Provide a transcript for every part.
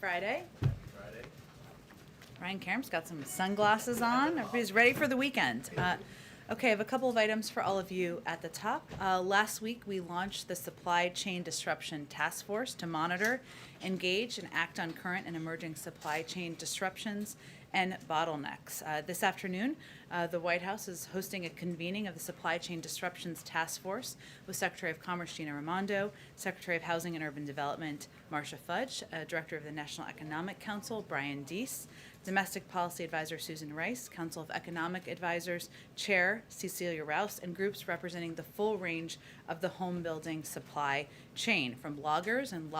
Friday. Friday. Ryan Karam's got some sunglasses on. Everybody's ready for the weekend. Okay, I have a couple of items for all of you at the top. Last week, we launched the Supply Chain Disruption Task Force to monitor, engage, and act on current and emerging supply chain disruptions and bottlenecks. This afternoon, the White House is hosting a convening of the Supply Chain Disruptions Task Force with Secretary of Commerce Gina Raimondo, Secretary of Housing and Urban Development Marcia Fudge, Director of the National Economic Council Brian Deese, Domestic Policy Advisor Susan Rice, Council of Economic Advisors Chair Cecilia Rouse, and groups representing the full range of the home building supply chain, from loggers and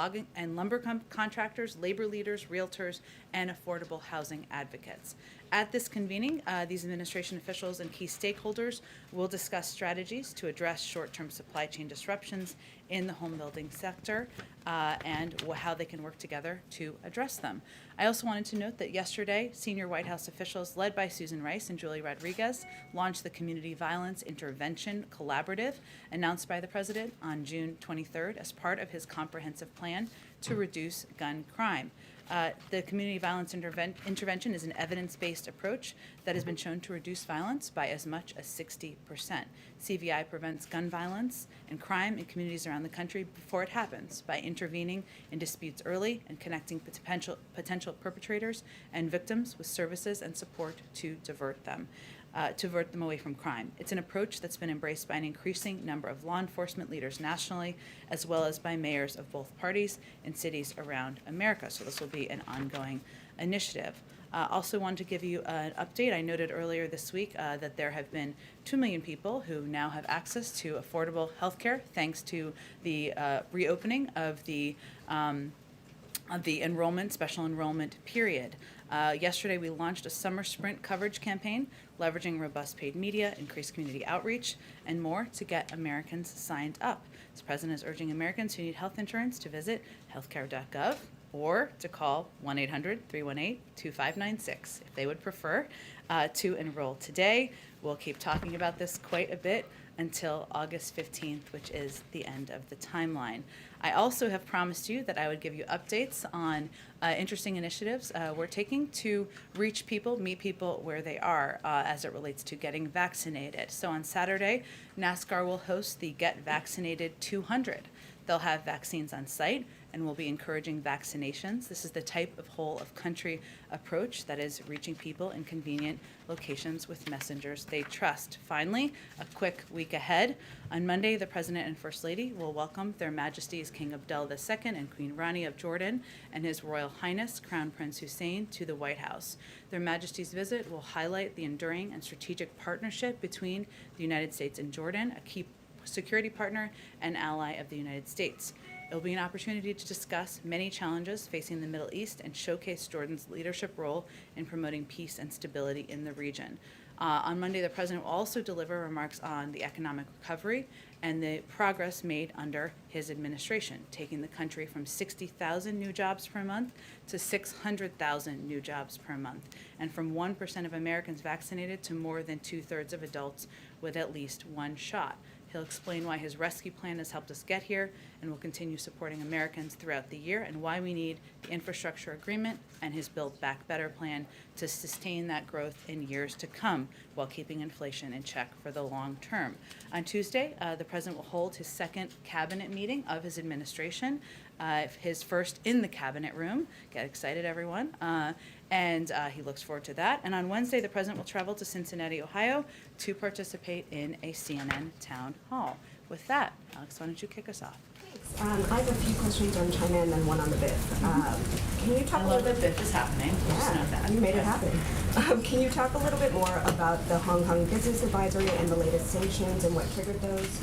lumber contractors, labor leaders, realtors, and affordable housing advocates. At this convening, these administration officials and key stakeholders will discuss strategies to address short-term supply chain disruptions in the home building sector and how they can work together to address them. I also wanted to note that yesterday, senior White House officials led by Susan Rice and Julie Rodriguez launched the Community Violence Intervention Collaborative announced by the President on June 23rd as part of his comprehensive plan to reduce gun crime. The community violence intervention is an evidence-based approach that has been shown to reduce violence by as much as 60%. CVI prevents gun violence and crime in communities around the country before it happens by intervening in disputes early and connecting potential perpetrators and victims with services and support to divert them away from crime. It's an approach that's been embraced by an increasing number of law enforcement leaders nationally, as well as by mayors of both parties in cities around America. So this will be an ongoing initiative. Also wanted to give you an update. I noted earlier this week that there have been 2 million people who now have access to affordable health care thanks to the reopening of the special enrollment period. Yesterday, we launched a summer sprint coverage campaign, leveraging robust paid media, increased community outreach, and more to get Americans signed up. The President is urging Americans who need health insurance to visit healthcare.gov or to call 1-800-318-2596 if they would prefer to enroll today. We'll keep talking about this quite a bit until August 15th, which is the end of the timeline. I also have promised you that I would give you updates on interesting initiatives we're taking to reach people, meet people where they are as it relates to getting vaccinated. So on Saturday, NASCAR will host the Get Vaccinated 200. They'll have vaccines on site and will be encouraging vaccinations. This is the type of whole-of-country approach that is reaching people in convenient locations with messengers they trust. Finally, a quick week ahead. On Monday, the President and First Lady will welcome Their Majesties King Abdullah II and Queen Rani of Jordan and His Royal Highness Crown Prince Hussein to the White House. Their Majesty's visit will highlight the enduring and strategic partnership between the United States and Jordan, a key security partner and ally of the United States. It will be an opportunity to discuss many challenges facing the Middle East and showcase Jordan's leadership role in promoting peace and stability in the region. On Monday, the President will also deliver remarks on the economic recovery and the progress made under his administration, taking the country from 60,000 new jobs per month to 600,000 new jobs per month, and from 1% of Americans vaccinated to more than 2/3 of adults with at least one shot. He'll explain why his rescue plan has helped us get here and will continue supporting Americans throughout the year, and why we need the infrastructure agreement and his Build Back Better plan to sustain that growth in years to come while keeping inflation in check for the long term. On Tuesday, the President will hold his second cabinet meeting of his administration, his first in the cabinet room. Get excited, everyone. And he looks forward to that. And on Wednesday, the President will travel to Cincinnati, Ohio to participate in a CNN town hall. With that, Alex, why don't you kick us off? Thanks. I have a few questions on China and then one on the BIF. Can you talk I a love little that bit? BIF is happening. Just know that. You made it happen. Can you talk a little bit more about the Hong Kong Business Advisory and the latest sanctions and what triggered those?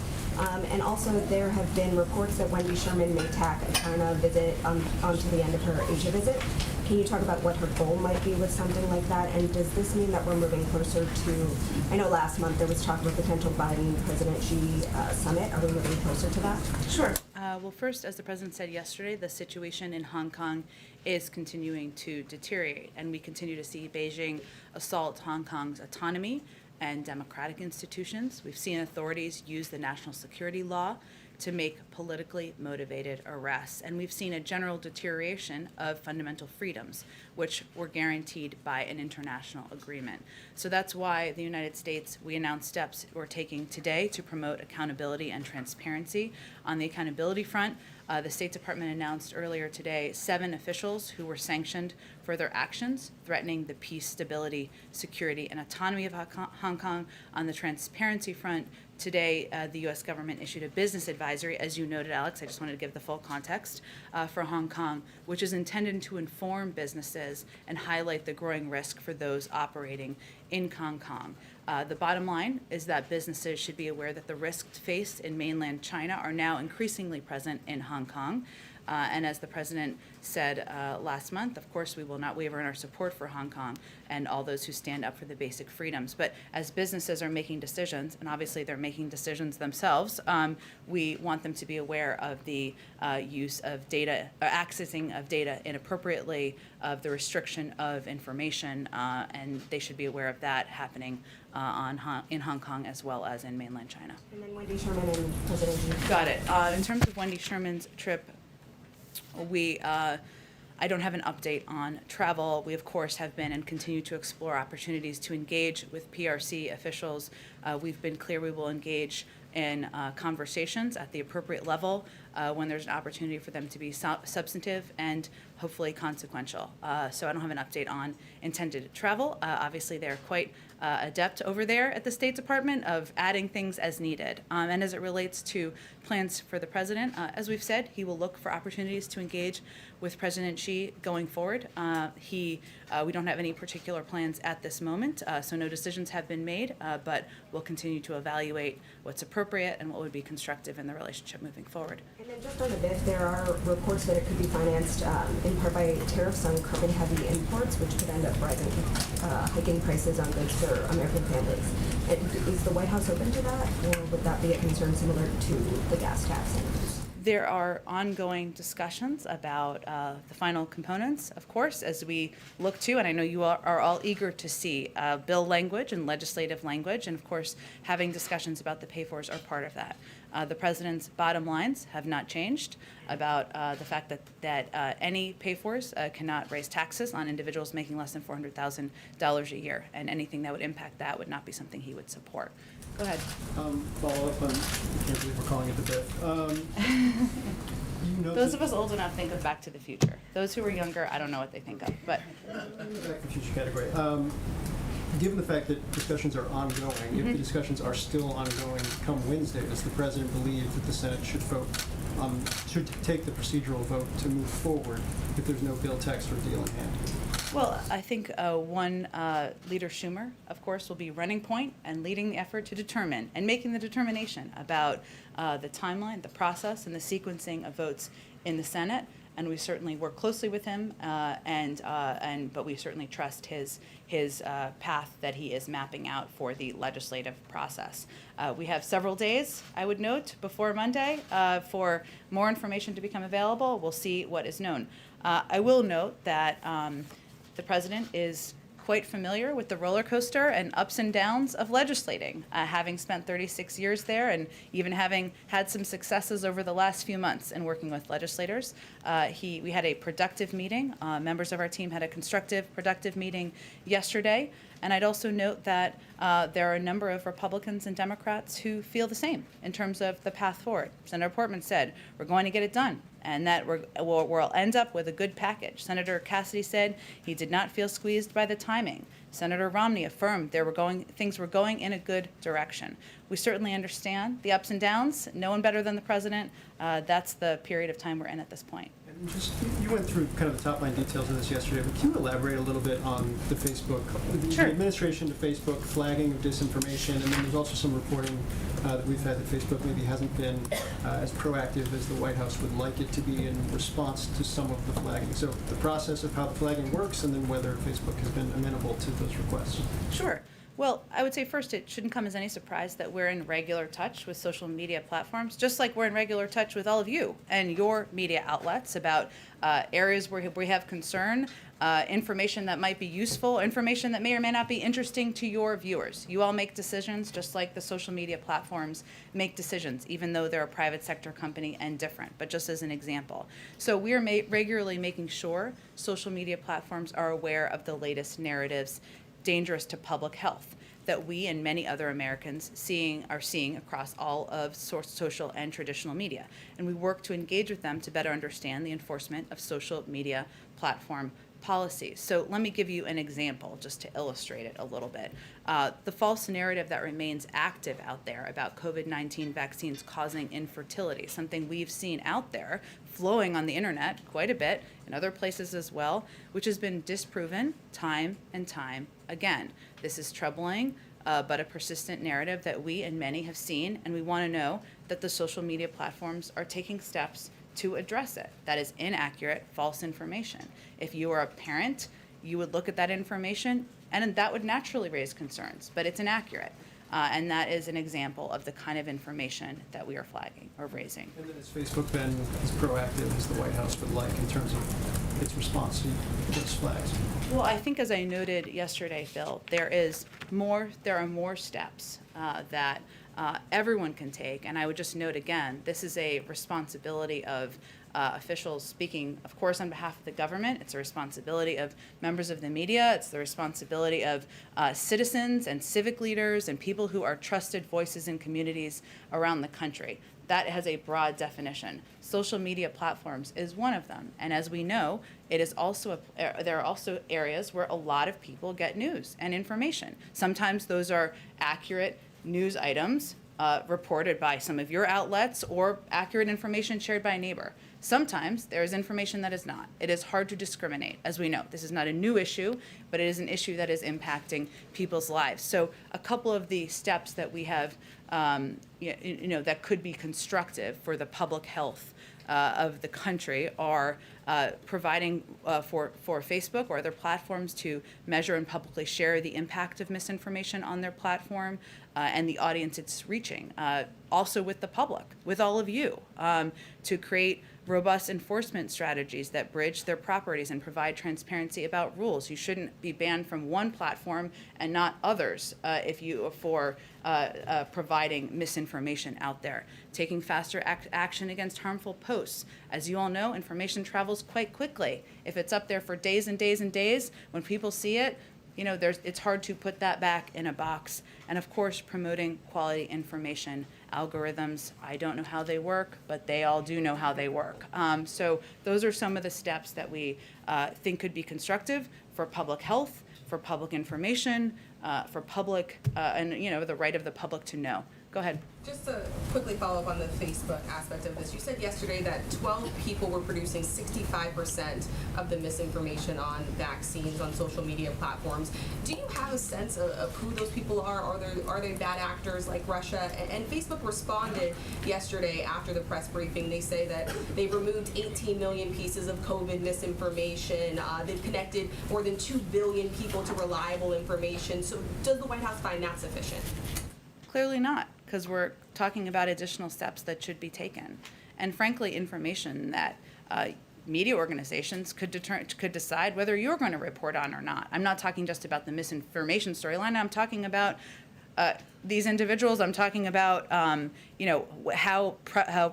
And also, there have been reports that Wendy Sherman may tack a China visit onto the end of her Asia visit. Can you talk about what her goal might be with something like that? And does this mean that we're moving closer to, I know last month there was talk of a potential Biden-President Xi summit. Are we moving closer to that? Sure. Well, first, as the President said yesterday, the situation in Hong Kong is continuing to deteriorate, and we continue to see Beijing assault Hong Kong's autonomy and democratic institutions. We've seen authorities use the national security law to make politically motivated arrests. And we've seen a general deterioration of fundamental freedoms, which were guaranteed by an international agreement. So that's why the United States, we announced steps we're taking today to promote accountability and transparency. On the accountability front, the State Department announced earlier today 7 officials who were sanctioned for their actions threatening the peace, stability, security, and autonomy of Hong Kong. On the transparency front, today the U.S. government issued a business advisory, as you noted, Alex. I just wanted to give the full context for Hong Kong, which is intended to inform businesses and highlight the growing risk for those operating in Hong Kong. The bottom line is that businesses should be aware that the risks faced in mainland China are now increasingly present in Hong Kong. And as the president said last month, of course, we will not waver in our support for Hong Kong and all those who stand up for the basic freedoms. But as businesses are making decisions, and obviously they're making decisions themselves, we want them to be aware of the use of data, accessing of data inappropriately, of the restriction of information, and they should be aware of that happening in Hong Kong as well as in mainland China. And then Wendy Sherman and President Xi. Got it. In terms of Wendy Sherman's trip, I don't have an update on travel. We, of course, have been and continue to explore opportunities to engage with PRC officials. We've been clear we will engage in conversations at the appropriate level when there's an opportunity for them to be substantive and hopefully consequential. So I don't have an update on intended travel. Obviously, they're quite adept over there at the State Department of adding things as needed. And as it relates to plans for the president, as we've said, he will look for opportunities to engage with President Xi going forward. We don't have any particular plans at this moment, so no decisions have been made, but we'll continue to evaluate what's appropriate and what would be constructive in the relationship moving forward. And then just on the BIF, there are reports that it could be financed in part by tariffs on carbon-heavy imports, which could end up hiking prices on goods for American families. Is the White House open to that, or would that be a concern similar to the gas tax? There are ongoing discussions about the final components, of course, as we look to, and I know you are all eager to see bill language and legislative language, and of course, having discussions about the pay-fors are part of that. The president's bottom lines have not changed about the fact that any pay-fors cannot raise taxes on individuals making less than $400,000 a year, and anything that would impact that would not be something he would support. Go ahead. Follow up on, I can't believe we're calling it the BIF. Those of us old enough think of Back to the Future. Those who are younger, I don't know what they think of, but. Back to the Future category. Given the fact that discussions are ongoing, if the discussions are still ongoing come Wednesday, does the president believe that the Senate should should take the procedural vote to move forward if there's no bill, text, or deal in hand? Well, I think Leader Schumer, of course, will be running point and leading the effort to determine and making the determination about the timeline, the process, and the sequencing of votes in the Senate. And we certainly work closely with him, but we certainly trust his path that he is mapping out for the legislative process. We have several days, I would note, before Monday for more information to become available. We'll see what is known. I will note that the president is quite familiar with the roller coaster and ups and downs of legislating, having spent 36 years there and even having had some successes over the last few months in working with legislators. We had a productive meeting. Members of our team had a constructive, productive meeting yesterday. And I'd also note that there are a number of Republicans and Democrats who feel the same in terms of the path forward. Senator Portman said, we're going to get it done, and that we'll end up with a good package. Senator Cassidy said he did not feel squeezed by the timing. Senator Romney affirmed things were going in a good direction. We certainly understand the ups and downs. No one better than the president. That's the period of time we're in at this point. And just, you went through kind of the top line details of this yesterday, but can you elaborate a little bit on the Facebook, Sure. the administration to Facebook flagging of disinformation, and then there's also some reporting that we've had that Facebook maybe hasn't been as proactive as the White House would like it to be in response to some of the flagging. So the process of how the flagging works, and then whether Facebook has been amenable to those requests. Sure. Well, I would say first, it shouldn't come as any surprise that we're in regular touch with social media platforms, just like we're in regular touch with all of you and your media outlets about areas where we have concern information that might be useful, information that may or may not be interesting to your viewers. You all make decisions just like the social media platforms make decisions, even though they're a private sector company and different, but just as an example. So we are regularly making sure social media platforms are aware of the latest narratives dangerous to public health that we and many other Americans are seeing across all of social and traditional media. And we work to engage with them to better understand the enforcement of social media platform policies. So let me give you an example just to illustrate it a little bit. The false narrative that remains active out there about COVID-19 vaccines causing infertility, something we've seen out there flowing on the internet quite a bit, in other places as well, which has been disproven time and time again. This is troubling, but a persistent narrative that we and many have seen, and we want to know that the social media platforms are taking steps to address it. That is inaccurate, false information. If you are a parent, you would look at that information, and that would naturally raise concerns, but it's inaccurate. And that is an example of the kind of information that we are flagging or raising. And then has Facebook been as proactive as the White House would like in terms of its response to those flags? Well, I think as I noted yesterday, Phil, there are more steps that everyone can take. And I would just note again, this is a responsibility of officials speaking, of course, on behalf of the government. It's a responsibility of members of the media. It's the responsibility of citizens and civic leaders and people who are trusted voices in communities around the country. That has a broad definition. Social media platforms is one of them. And as we know, it is also there are also areas where a lot of people get news and information. Sometimes those are accurate news items reported by some of your outlets or accurate information shared by a neighbor. Sometimes there is information that is not. It is hard to discriminate, as we know. This is not a new issue, but it is an issue that is impacting people's lives. So a couple of the steps that we have, that could be constructive for the public health of the country are providing for Facebook or other platforms to measure and publicly share the impact of misinformation on their platform and the audience it's reaching. Also with the public, with all of you, to create robust enforcement strategies that bridge their properties and provide transparency about rules. You shouldn't be banned from one platform and not others for providing misinformation out there. Taking faster action against harmful posts. As you all know, information travels quite quickly. If it's up there for days and days and days, when people see it, it's hard to put that back in a box. And of course, promoting quality information. Algorithms, I don't know how they work, but they all do know how they work. So those are some of the steps that we think could be constructive for public health, for public information, for public, and the right of the public to know. Go ahead. Just to quickly follow up on the Facebook aspect of this, you said yesterday that 12 people were producing 65% of the misinformation on vaccines on social media platforms. Do you have a sense of who those people are? Are they bad actors like Russia? And Facebook responded yesterday after the press briefing. They say that they've removed 18 million pieces of COVID misinformation. They've connected more than 2 billion people to reliable information. So does the White House find that sufficient? Clearly not, because we're talking about additional steps that should be taken. And frankly, information that media organizations could decide whether you're going to report on or not. I'm not talking just about the misinformation storyline. I'm talking about these individuals. I'm talking about how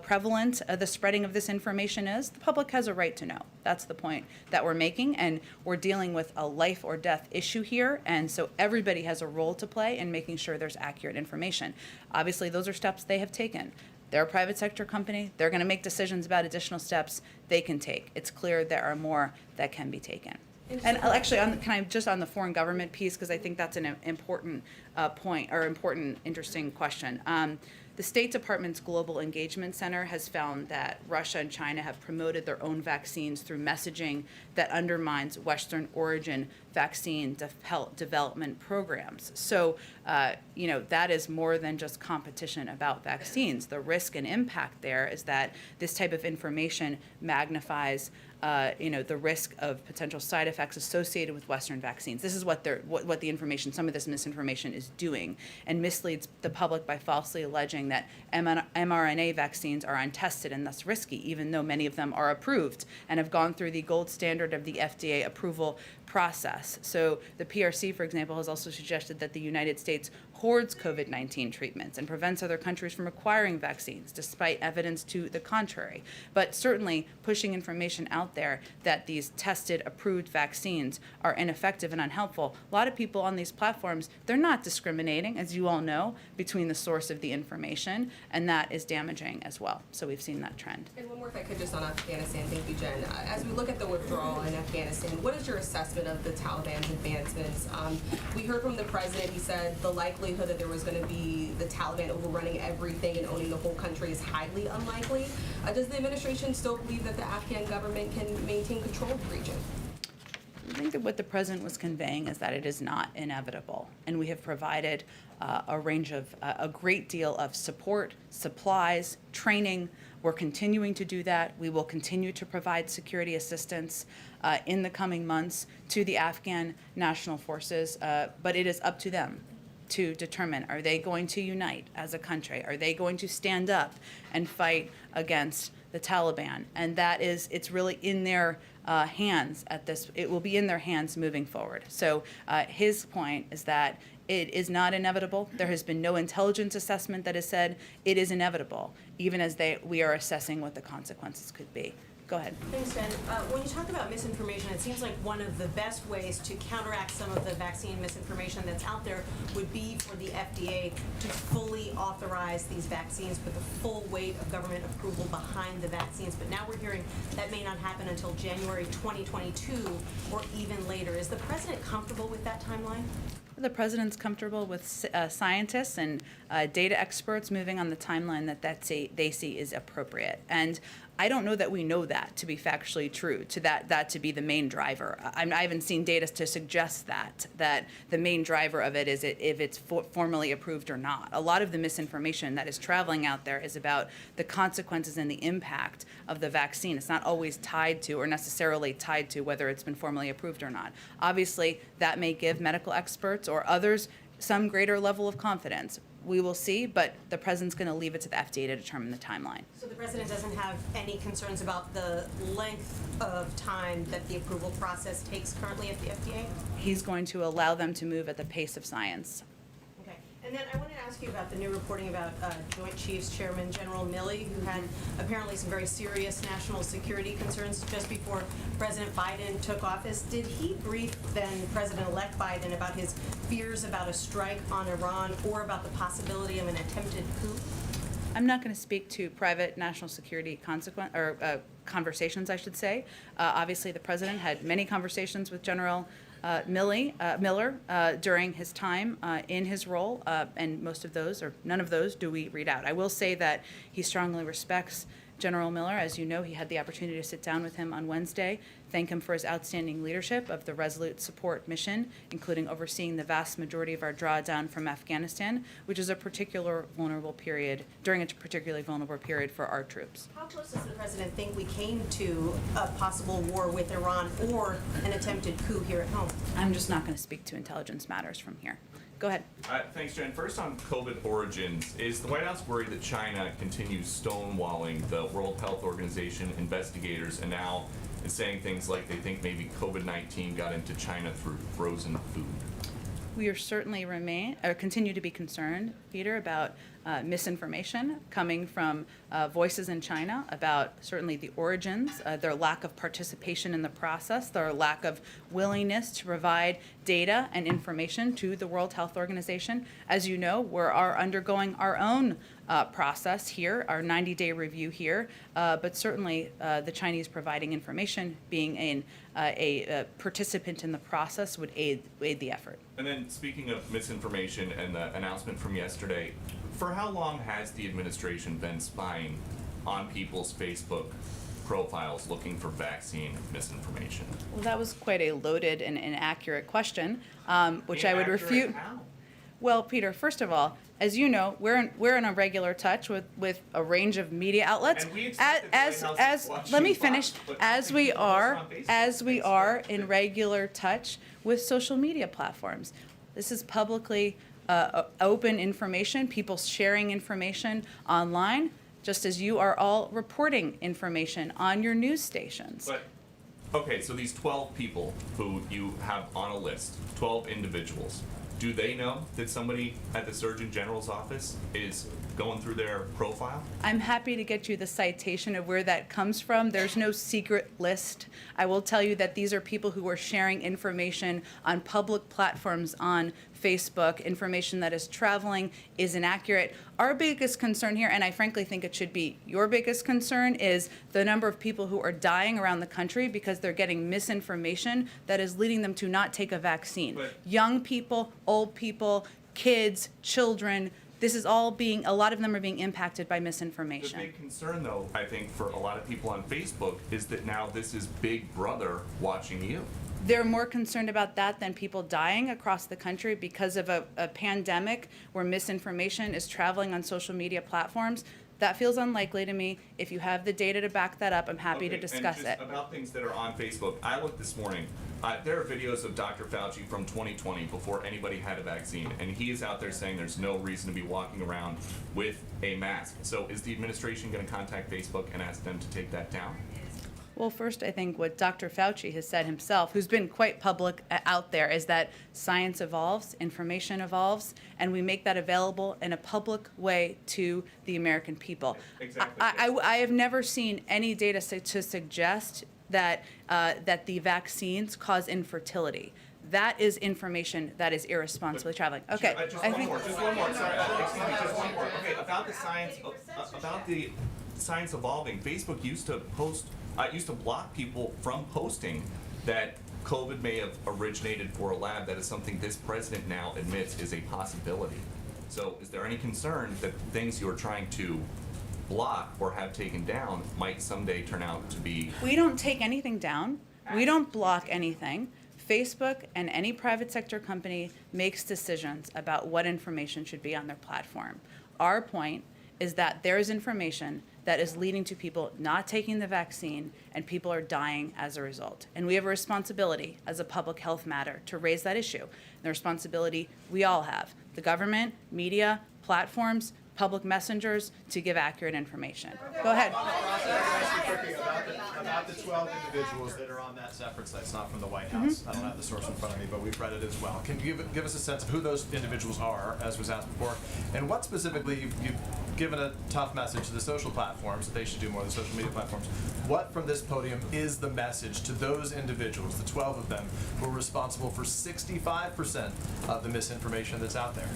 prevalent the spreading of this information is. The public has a right to know. That's the point that we're making, and we're dealing with a life or death issue here, and so everybody has a role to play in making sure there's accurate information. Obviously, those are steps they have taken. They're a private sector company. They're going to make decisions about additional steps they can take. It's clear there are more that can be taken. And actually, can I just on the foreign government piece, because I think that's an important point or important, interesting question. The State Department's Global Engagement Center has found that Russia and China have promoted their own vaccines through messaging that undermines Western origin vaccine development programs. So, that is more than just competition about vaccines. The risk and impact there is that this type of information magnifies the risk of potential side effects associated with Western vaccines. This is what the information, some of this misinformation is doing, and misleads the public by falsely alleging that mRNA vaccines are untested and thus risky, even though many of them are approved and have gone through the gold standard of the FDA approval process. So the PRC, for example, has also suggested that the United States hoards COVID-19 treatments and prevents other countries from acquiring vaccines, despite evidence to the contrary. But certainly pushing information out there that these tested, approved vaccines are ineffective and unhelpful. A lot of people on these platforms, they're not discriminating, as you all know, between the source of the information, and that is damaging as well. So we've seen that trend. And one more if I could just on Afghanistan, thank you, Jen. As we look at the withdrawal in Afghanistan, what is your assessment of the Taliban's advancements? We heard from the president, he said the likelihood that there was going to be the Taliban overrunning everything and owning the whole country is highly unlikely. Does the administration still believe that the Afghan government can maintain control of the region? I think that what the president was conveying is that it is not inevitable, and we have provided a great deal of support, supplies, training. We're continuing to do that. We will continue to provide security assistance in the coming months to the Afghan national forces, but it is up to them to determine, are they going to unite as a country? Are they going to stand up and fight against the Taliban? And it's really in their hands it will be in their hands moving forward. So his point is that it is not inevitable. There has been no intelligence assessment that has said it is inevitable, even as we are assessing what the consequences could be. Go ahead. Thanks, Jen. When you talk about misinformation, it seems like one of the best ways to counteract some of the vaccine misinformation that's out there would be for the FDA to fully authorize these vaccines, put the full weight of government approval behind the vaccines. But now we're hearing that may not happen until January 2022 or even later. Is the president comfortable with that timeline? The president's comfortable with scientists and data experts moving on the timeline that they see is appropriate. And I don't know that we know that to be factually true, that to be the main driver. I haven't seen data to suggest that the main driver of it is if it's formally approved or not. A lot of the misinformation that is traveling out there is about the consequences and the impact of the vaccine. It's not always tied to or necessarily tied to whether it's been formally approved or not. Obviously, that may give medical experts or others some greater level of confidence. We will see, but the president's going to leave it to the FDA to determine the timeline. So the president doesn't have any concerns about the length of time that the approval process takes currently at the FDA? He's going to allow them to move at the pace of science. Okay. And then I wanted to ask you about the new reporting about Joint Chiefs Chairman General Milley, who had apparently some very serious national security concerns just before President Biden took office. Did he brief then President-elect Biden about his fears about a strike on Iran or about the possibility of an attempted coup? I'm not going to speak to private national security conversations, I should say. Obviously, the president had many conversations with General Miller during his time in his role, and most of those, or none of those, do we read out. I will say that he strongly respects General Miller. As you know, he had the opportunity to sit down with him on Wednesday, thank him for his outstanding leadership of the Resolute Support mission, including overseeing the vast majority of our drawdown from Afghanistan, which is during a particularly vulnerable period for our troops. How close does the president think we came to a possible war with Iran or an attempted coup here at home? I'm just not going to speak to intelligence matters from here. Go ahead. Thanks, Jen. First on COVID origins, is the White House worried that China continues stonewalling the World Health Organization investigators and now is saying things like they think maybe COVID-19 got into China through frozen food? We are certainly continue to be concerned, Peter, about misinformation coming from voices in China about certainly the origins, their lack of participation in the process, their lack of willingness to provide data and information to the World Health Organization. As you know, we are undergoing our own process here, our 90-day review here, but certainly the Chinese providing information, being a participant in the process would aid the effort. And then speaking of misinformation and the announcement from yesterday, for how long has the administration been spying on people's Facebook profiles looking for vaccine misinformation? Well, that was quite a loaded and inaccurate question, which I would Inaccurate refute. how? Well, Peter, first of all, as you know, we're in a regular touch with a range of media outlets. And we expect that the White House is watching Let me Fox, finish. but As you we can post are on Facebook. as we Thanks. are in regular touch with social media platforms. This is publicly open information. People sharing information online, just as you are all reporting information on your news stations. But, okay, so these 12 people who you have on a list, 12 individuals, do they know that somebody at the Surgeon General's office is going through their profile? I'm happy to get you the citation of where that comes from. There's no secret list. I will tell you that these are people who are sharing information on public platforms on Facebook, information that is traveling, is inaccurate. Our biggest concern here, and I frankly think it should be your biggest concern, is the number of people who are dying around the country because they're getting misinformation that is leading them to not take a vaccine. But- Young people, old people, kids, children, this is all being, a lot of them are being impacted by The misinformation. big concern, though, I think, for a lot of people on Facebook is that now this is Big Brother watching you. They're more concerned about that than people dying across the country because of a pandemic where misinformation is traveling on social media platforms. That feels unlikely to me. If you have the data to back that up, I'm happy to Okay, discuss and it. just about things that are on Facebook, I looked this morning. There are videos of Dr. Fauci from 2020 before anybody had a vaccine, and he is out there saying there's no reason to be walking around with a mask. So is the administration going to contact Facebook and ask them to take that down? Well, first, I think what Dr. Fauci has said himself, who's been quite public out there, is that science evolves, information evolves, and we make that available in a public way to the American people. Exactly. I have never seen any data to suggest that that the vaccines cause infertility. That is information that is irresponsibly traveling. Okay, Just I one think. more. Sorry, excuse me. Just one more. Okay, about the science, about the science evolving. Facebook used to block people from posting that COVID may have originated for a lab. That is something this president now admits is a possibility. So, is there any concern that things you are trying to block or have taken down might someday turn out to be? We don't take anything down. We don't block anything. Facebook and any private sector company makes decisions about what information should be on their platform. Our point is that there is information that is leading to people not taking the vaccine and people are dying as a result. And we have a responsibility as a public health matter to raise that issue. And the responsibility we all have, the government, media, platforms, public messengers, to give accurate information. Go ahead. About the 12 individuals that are on that separate site, it's not from the White House. I don't have the source in front of me, but we've read it as well. Can you give us a sense of who those individuals are, as was asked before, and what specifically you've given a tough message to the social platforms that they should do more, the social media platforms. What from this podium is the message to those individuals, the 12 of them, who are responsible for 65% of the misinformation that's out there?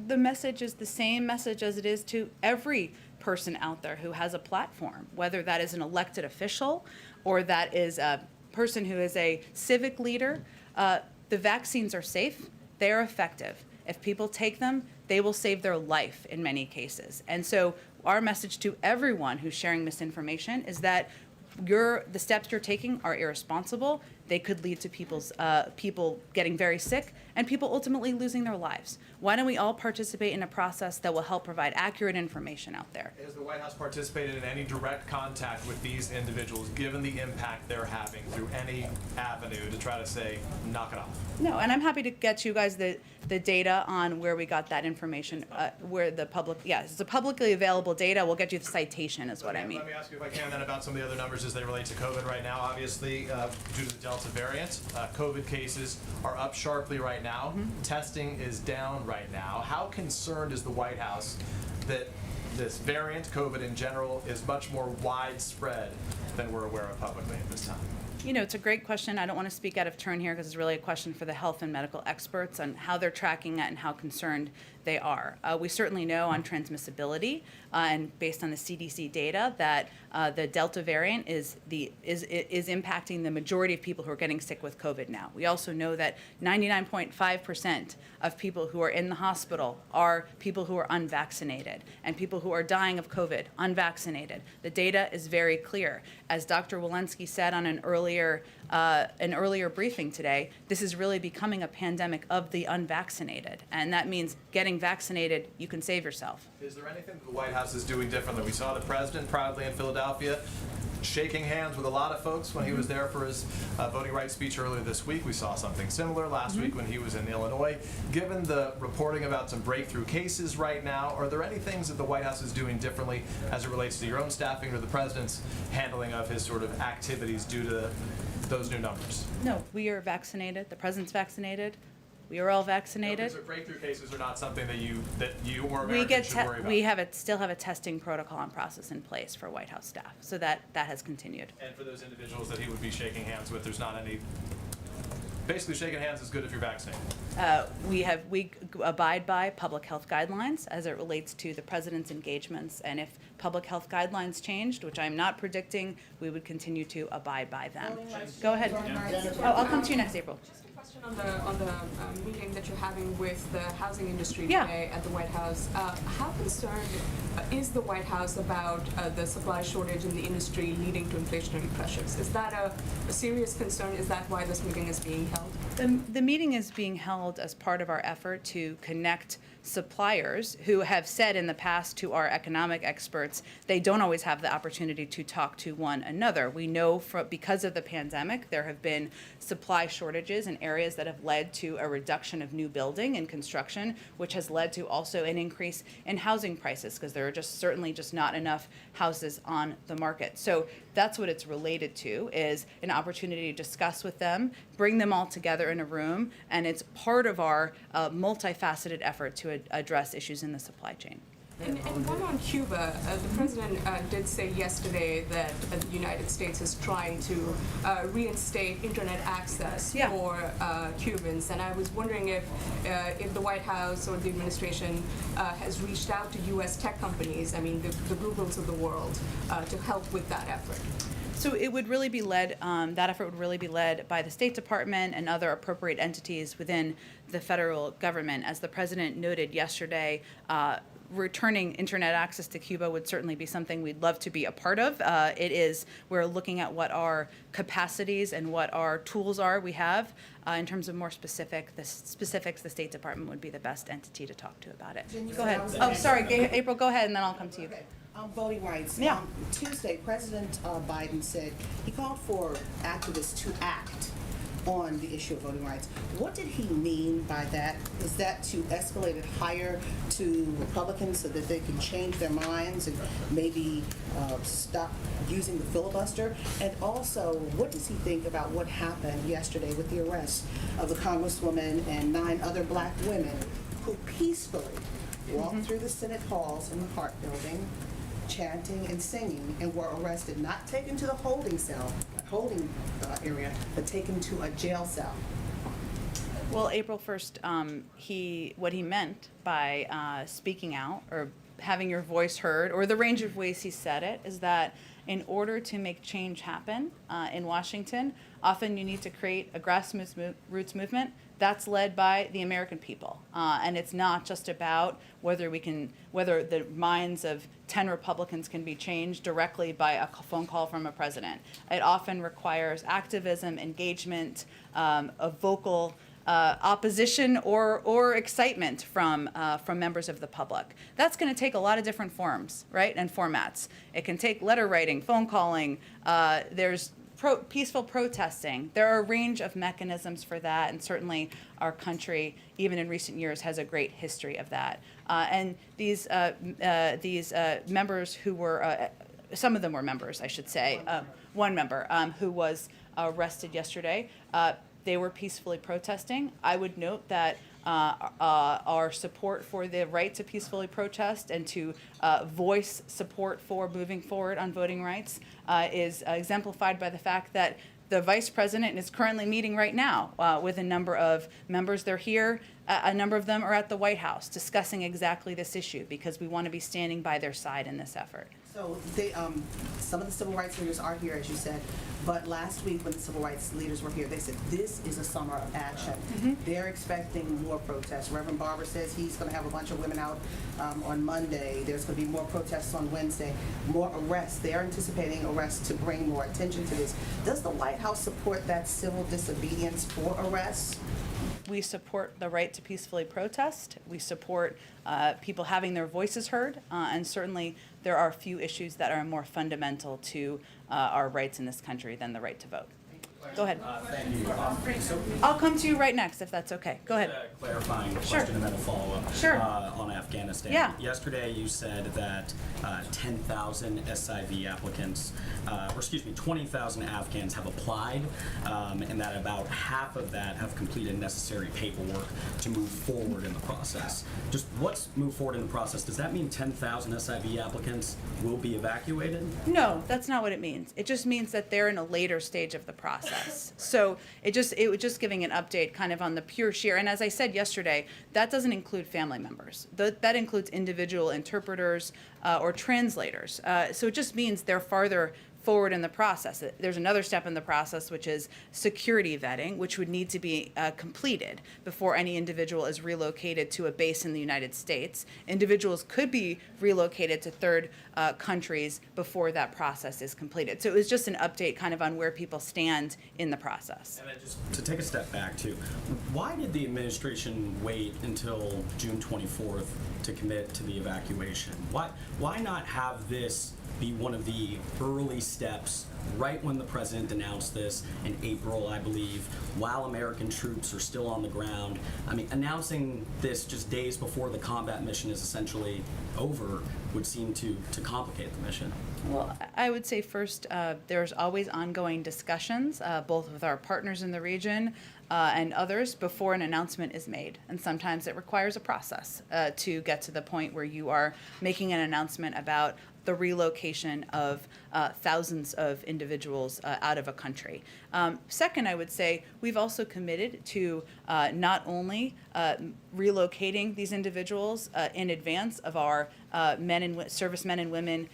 The message is the same message as it is to every person out there who has a platform, whether that is an elected official or that is a person who is a civic leader. The vaccines are safe, they are effective. If people take them, they will save their life in many cases. And so our message to everyone who's sharing misinformation is that the steps you're taking are irresponsible. They could lead to people getting very sick and people ultimately losing their lives. Why don't we all participate in a process that will help provide accurate information out there? Has the White House participated in any direct contact with these individuals, given the impact they're having through any avenue to try to say, knock it off? No, and I'm happy to get you guys the data on where we got that information, where the public, it's a publicly available data. We'll get you the citation is what I mean. Let me ask you if I can then about some of the other numbers as they relate to COVID right now. Obviously, due to the Delta variant, COVID cases are up sharply right now. Testing is down right now. How concerned is the White House that this variant, COVID in general, is much more widespread than we're aware of publicly at this time? You know, it's a great question. I don't want to speak out of turn here because it's really a question for the health and medical experts on how they're tracking it and how concerned they are. We certainly know on transmissibility and based on the CDC data that the Delta variant is impacting the majority of people who are getting sick with COVID now. We also know that 99.5% of people who are in the hospital are people who are unvaccinated, and people who are dying of COVID unvaccinated. The data is very clear. As Dr. Walensky said on an earlier briefing today, this is really becoming a pandemic of the unvaccinated, and that means getting vaccinated, you can save yourself. Is there anything that the White House is doing differently? We saw the president proudly in Philadelphia shaking hands with a lot of folks when he was there for his voting rights speech earlier this week. We saw something similar last week when he was in Illinois. Given the reporting about some breakthrough cases right now, are there any things that the White House is doing differently as it relates to your own staffing or the president's handling of his sort of activities due to those new numbers? No, we are vaccinated. The president's vaccinated. We are all vaccinated. So breakthrough cases are not something that you or We Americans should worry about. we still have a testing protocol and process in place for White House staff, so that has continued. And for those individuals that he would be shaking hands with, there's not any. Basically, shaking hands is good if you're vaccinated. We abide by public health guidelines as it relates to the president's engagements, and if public health guidelines changed, which I'm not predicting, we would continue to abide by them. Go ahead. Oh, I'll come to you next April. Just a question on the meeting that you're having with the housing industry Yeah. today at the White House. How concerned is the White House about the supply shortage in the industry leading to inflationary pressures? Is that a serious concern? Is that why this meeting is being held? The meeting is being held as part of our effort to connect suppliers who have said in the past to our economic experts they don't always have the opportunity to talk to one another. We know because of the pandemic there have been supply shortages in areas that have led to a reduction of new building and construction, which has led to also an increase in housing prices because there are certainly not enough houses on the market. So that's what it's related to, is an opportunity to discuss with them, bring them all together in a room, and it's part of our multifaceted effort to address issues in the supply chain. And one on Cuba, the president did say yesterday that the United States is trying to reinstate internet access Yeah. for Cubans, and I was wondering if the White House or the administration has reached out to U.S. tech companies, I mean the Googles of the world, to help with that effort. So it would really be led, that effort would really be led by the State Department and other appropriate entities within the federal government. As the president noted yesterday, returning internet access to Cuba would certainly be something we'd love to be a part of. We're looking at what our capacities and what our tools are we have. In terms of more specifics, the State Department would be the best entity to talk to about it. Go ahead. Oh, sorry, April, go ahead and then I'll come to you. Okay. Voting rights. Yeah. Tuesday, President Biden said he called for activists to act on the issue of voting rights. What did he mean by that? Is that to escalate it higher to Republicans so that they can change their minds and maybe stop using the filibuster? And also, what does he think about what happened yesterday with the arrest of the Congresswoman and 9 other black women who peacefully walked through the Senate halls in the Hart Building, chanting and singing, and were arrested, not taken to the holding area, but taken to a jail cell? Well, April 1st, what he meant by speaking out or having your voice heard, or the range of ways he said it, is that in order to make change happen in Washington, often you need to create a grassroots movement that's led by the American people. And it's not just about whether the minds of 10 Republicans can be changed directly by a phone call from a president. It often requires activism, engagement, a vocal opposition or excitement from members of the public. That's going to take a lot of different forms, right, and formats. It can take letter writing, phone calling. There's peaceful protesting. There are a range of mechanisms for that, and certainly our country, even in recent years, has a great history of that. And these members who were, some of them were members, I should say, one member who was arrested yesterday, they were peacefully protesting. I would note that our support for the right to peacefully protest and to voice support for moving forward on voting rights is exemplified by the fact that the vice president is currently meeting right now with a number of members. They're here A number of them are at the White House discussing exactly this issue because we want to be standing by their side in this effort. So they, some of the civil rights leaders are here, as you said, but last week when the civil rights leaders were here, they said this is a summer of action. They're expecting more protests. Reverend Barber says he's going to have a bunch of women out on Monday. There's going to be more protests on Wednesday, more arrests. They're anticipating arrests to bring more attention to this. Does the White House support that civil disobedience for arrests? We support the right to peacefully protest. We support people having their voices heard, and certainly there are few issues that are more fundamental to our rights in this country than the right to vote. Go ahead. Thank you. I'll come to you right next if that's okay. Go ahead. A clarifying Sure. question and then a follow-up. Sure. On Afghanistan. Yeah. Yesterday you said that 10,000 SIV applicants, 20,000 Afghans have applied, and that about half of that have completed necessary paperwork to move forward in the process. Just what's move forward in the process? Does that mean 10,000 SIV applicants will be evacuated? No, that's not what it means. It just means that they're in a later stage of the process. So it was just giving an update kind of on the pure sheer. And as I said yesterday, that doesn't include family members. That includes individual interpreters or translators. So it just means they're farther forward in the process. There's another step in the process, which is security vetting, which would need to be completed before any individual is relocated to a base in the United States. Individuals could be relocated to third countries before that process is completed. So it was just an update kind of on where people stand in the process. And then just to take a step back too, why did the administration wait until June 24th to commit to the evacuation? Why not have this be one of the early steps right when the president announced this in April, I believe, while American troops are still on the ground? I mean, announcing this just days before the combat mission is essentially over would seem to complicate the mission. Well, I would say first, there's always ongoing discussions, both with our partners in the region and others, before an announcement is made. And sometimes it requires a process to get to the point where you are making an announcement about the relocation of thousands of individuals out of a country. Second, I would say we've also committed to not only relocating these individuals in advance of our servicemen and women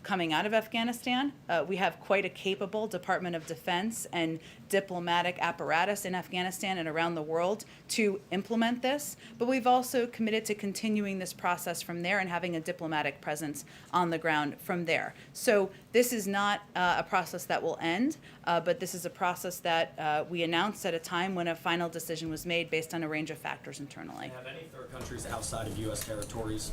coming out of Afghanistan. We have quite a capable Department of Defense and diplomatic apparatus in Afghanistan and around the world to implement this, but we've also committed to continuing this process from there and having a diplomatic presence on the ground from there. So this is not a process that will end, but this is a process that we announced at a time when a final decision was made based on a range of factors internally. Have any third countries outside of U.S. territories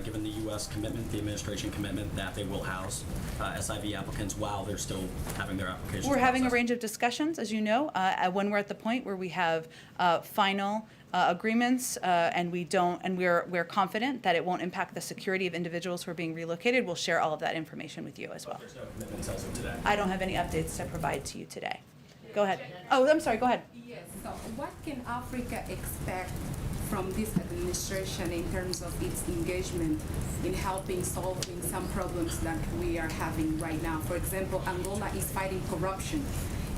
given the U.S. commitment, the administration commitment, that they will house SIV applicants while they're still having their applications We're having a processed? range of discussions, as you know, when we're at the point where we have final agreements, and we're confident that it won't impact the security of individuals who are being relocated. We'll share all of that information with you as well. There's no commitments as of today. I don't have any updates to provide to you today. Go ahead. Oh, I'm sorry. Go ahead. Yes, so what can Africa expect from this administration in terms of its engagement in helping solving some problems that we are having right now? For example, Angola is fighting corruption,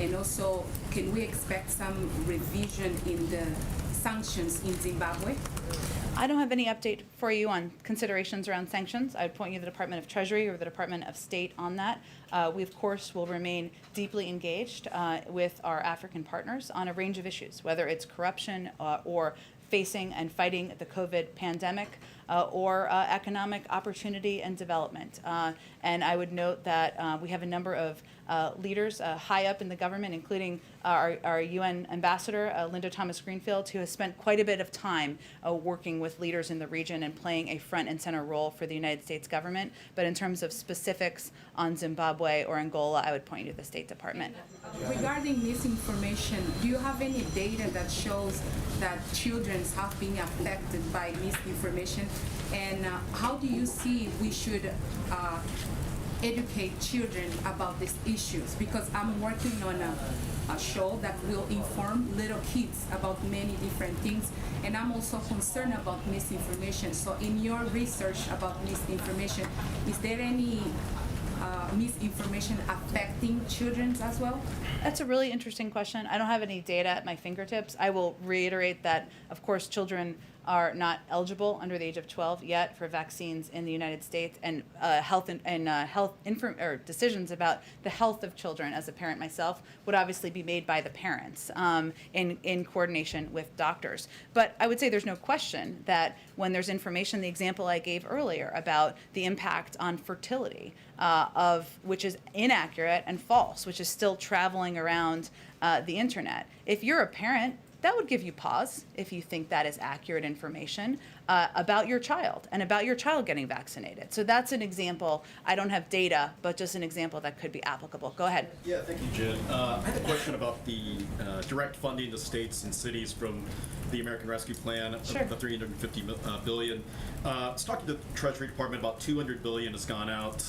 and also can we expect some revision in the sanctions in Zimbabwe? I don't have any update for you on considerations around sanctions. I would point you to the Department of Treasury or the Department of State on that. We, of course, will remain deeply engaged with our African partners on a range of issues, whether it's corruption or facing and fighting the COVID pandemic or economic opportunity and development. And I would note that we have a number of leaders high up in the government, including our UN ambassador, Linda Thomas-Greenfield, who has spent quite a bit of time working with leaders in the region and playing a front and center role for the United States government. But in terms of specifics on Zimbabwe or Angola, I would point you to the State Department. Regarding misinformation, do you have any data that shows that children have been affected by misinformation? And how do you see we should educate children about these issues? Because I'm working on a show that will inform little kids about many different things, and I'm also concerned about misinformation. So in your research about misinformation, is there any misinformation affecting children as well? That's a really interesting question. I don't have any data at my fingertips. I will reiterate that, of course, children are not eligible under the age of 12 yet for vaccines in the United States, and decisions about the health of children as a parent myself would obviously be made by the parents in coordination with doctors. But I would say there's no question that when there's information, the example I gave earlier about the impact on fertility, which is inaccurate and false, which is still traveling around the internet. If you're a parent, that would give you pause if you think that is accurate information about your child and about your child getting vaccinated. So that's an example. I don't have data, but just an example that could be applicable. Go ahead. Yeah, thank you, Jen. I had a question about the direct funding to states and cities from the American Rescue Plan, Sure. the $350 billion. I was talking to the Treasury Department, about $200 billion has gone out,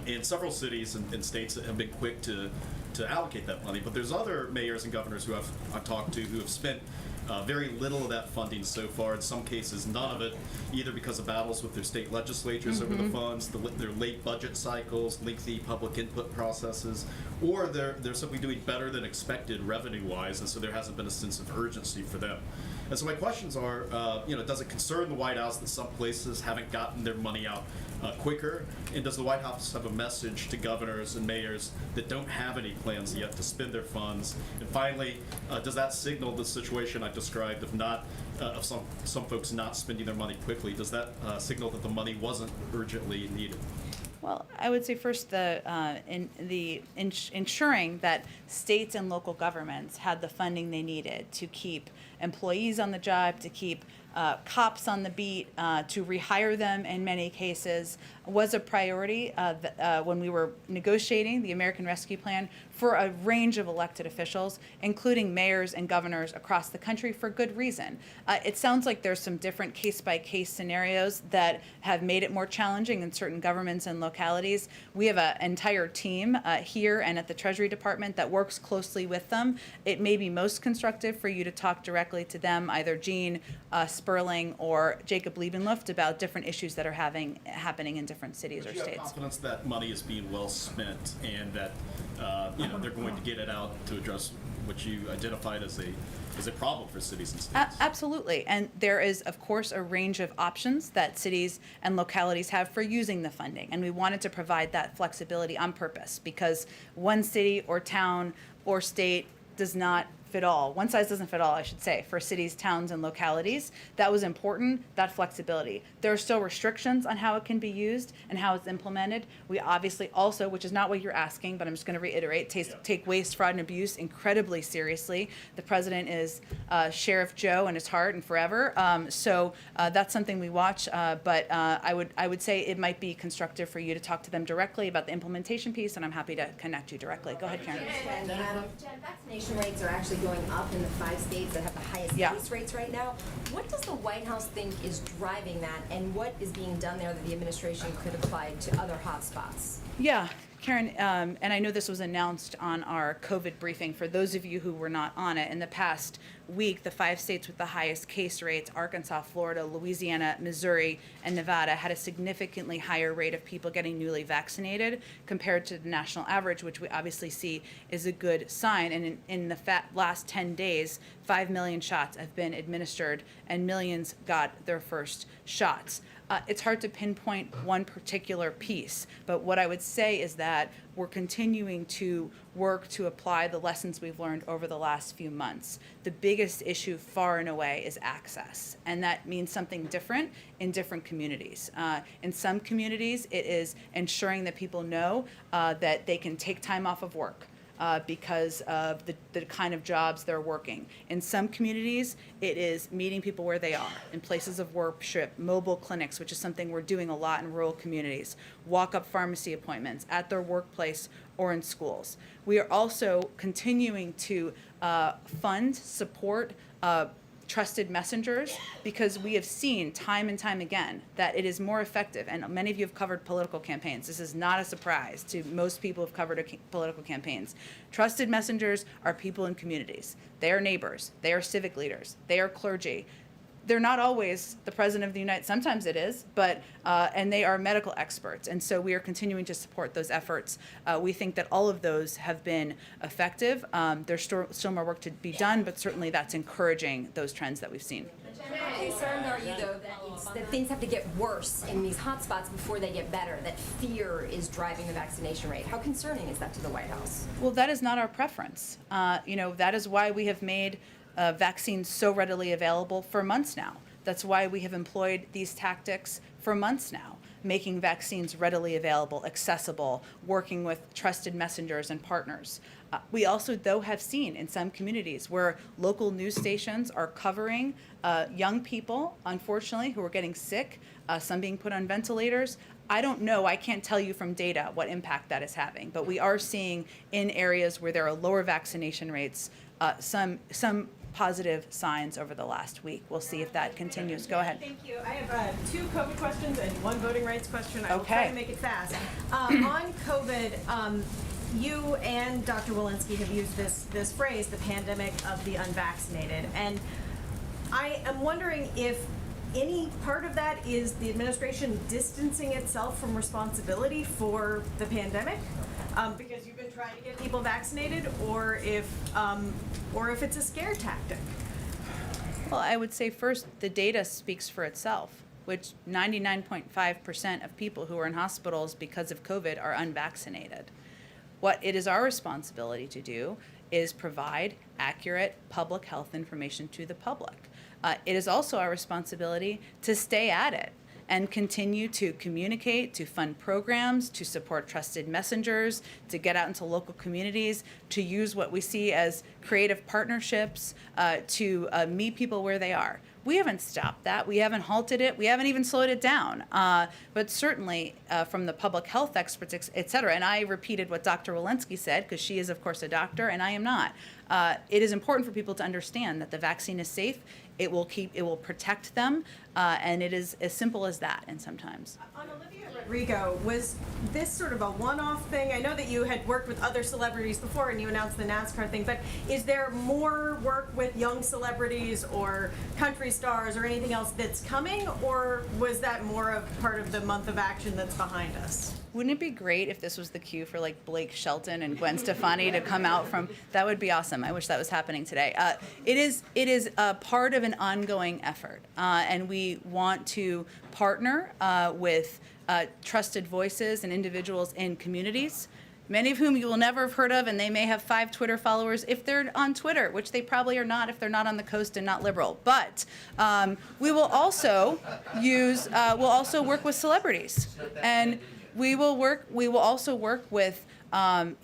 and several cities and states have been quick to allocate that money. But there's other mayors and governors who I've talked to who have spent very little of that funding so far. In some cases, none of it, either because of battles with their state legislatures over the funds, their late budget cycles, lengthy public input processes, or they're simply doing better than expected revenue-wise, and so there hasn't been a sense of urgency for them. And so my questions are, does it concern the White House that some places haven't gotten their money out quicker? And does the White House have a message to governors and mayors that don't have any plans yet to spend their funds? And finally, does that signal the situation I described of some folks not spending their money quickly? Does that signal that the money wasn't urgently needed? Well, I would say first ensuring that states and local governments had the funding they needed to keep employees on the job, to keep cops on the beat, to rehire them in many cases, was a priority when we were negotiating the American Rescue Plan for a range of elected officials, including mayors and governors across the country, for good reason. It sounds like there's some different case-by-case scenarios that have made it more challenging in certain governments and localities. We have an entire team here and at the Treasury Department that works closely with them. It may be most constructive for you to talk directly to them, either Jean Sperling or Jacob Liebenluft, about different issues that are happening in different cities But or you have states. confidence that money is being well spent and that they're going to get it out to address what you identified as a problem for cities and states. Absolutely. And there is, of course, a range of options that cities and localities have for using the funding. And we wanted to provide that flexibility on purpose because one city or town or state does not fit all. One size doesn't fit all, I should say, for cities, towns, and localities. That was important, that flexibility. There are still restrictions on how it can be used and how it's implemented. We obviously also, which is not what you're asking, but I'm just going to reiterate, take waste, fraud, and abuse incredibly seriously. The president is Sheriff Joe in his heart and forever. So that's something we watch. But I would say it might be constructive for you to talk to them directly about the implementation piece, and I'm happy to connect you directly. Go ahead, Karen. Jen, vaccination rates are actually going up in the 5 states that have the highest case rates right now. What does the White House think is driving that, and what is being done there that the administration could apply to other hotspots? Yeah, Karen, and I know this was announced on our COVID briefing. For those of you who were not on it, in the past week, the 5 states with the highest case rates, Arkansas, Florida, Louisiana, Missouri, and Nevada, had a significantly higher rate of people getting newly vaccinated compared to the national average, which we obviously see is a good sign. And in the last 10 days, 5 million shots have been administered and millions got their first shots. It's hard to pinpoint one particular piece, but what I would say is that we're continuing to work to apply the lessons we've learned over the last few months. The biggest issue far and away is access, and that means something different in different communities. In some communities, it is ensuring that people know that they can take time off of work. Because of the kind of jobs they're working. In some communities, it is meeting people where they are, in places of worship, mobile clinics, which is something we're doing a lot in rural communities, walk-up pharmacy appointments at their workplace or in schools. We are also continuing to fund, support, trusted messengers, because we have seen time and time again that it is more effective, and many of you have covered political campaigns. This is not a surprise to most people who have covered political campaigns. Trusted messengers are people in communities. They are neighbors. They are civic leaders. They are clergy. they're not always the president of the United States. Sometimes it is, but and they are medical experts, and so we are continuing to support those efforts. We think that all of those have been effective. There's still more work to be done, but certainly that's encouraging those trends that we've seen. How concerned are you, though, that things have to get worse in these hotspots before they get better, that fear is driving the vaccination rate? How concerning is that to the White House? Well, that is not our preference. That is why we have made vaccines so readily available for months now. That's why we have employed these tactics for months now, making vaccines readily available, accessible, working with trusted messengers and partners. We also, though, have seen in some communities where local news stations are covering young people, unfortunately, who are getting sick, some being put on ventilators. I don't know, I can't tell you from data what impact that is having, but we are seeing in areas where there are lower vaccination rates, some positive signs over the last week. We'll see if that continues. Go ahead. Thank you. I have 2 COVID questions and 1 voting rights question. I will try Okay. to make it fast. On COVID, you and Dr. Walensky have used this phrase, the pandemic of the unvaccinated. And I am wondering if any part of that is the administration distancing itself from responsibility for the pandemic, because you've been trying to get people vaccinated, or if it's a scare tactic. Well, I would say first, the data speaks for itself, which 99.5% of people who are in hospitals because of COVID are unvaccinated. What it is our responsibility to do is provide accurate public health information to the public. It is also our responsibility to stay at it and continue to communicate, to fund programs, to support trusted messengers, to get out into local communities, to use what we see as creative partnerships to meet people where they are. We haven't stopped that. We haven't halted it. We haven't even slowed it down. But certainly from the public health experts, et cetera, and I repeated what Dr. Walensky said, because she is, of course, a doctor, and I am not. It is important for people to understand that the vaccine is safe. It will protect them, and it is as simple as that. And sometimes. On Olivia Rodrigo, was this sort of a one-off thing? I know that you had worked with other celebrities before, and you announced the NASCAR thing. But is there more work with young celebrities or country stars or anything else that's coming, or was that more of part of the month of action that's behind us? Wouldn't it be great if this was the cue for like Blake Shelton and Gwen Stefani to come out from? That would be awesome. I wish that was happening today. It is part of an ongoing effort, and we want to partner with trusted voices and individuals in communities, many of whom you will never have heard of, and they may have 5 Twitter followers if they're on Twitter, which they probably are not if they're not on the coast and not liberal. But we will also we'll also work with celebrities, and we will also work with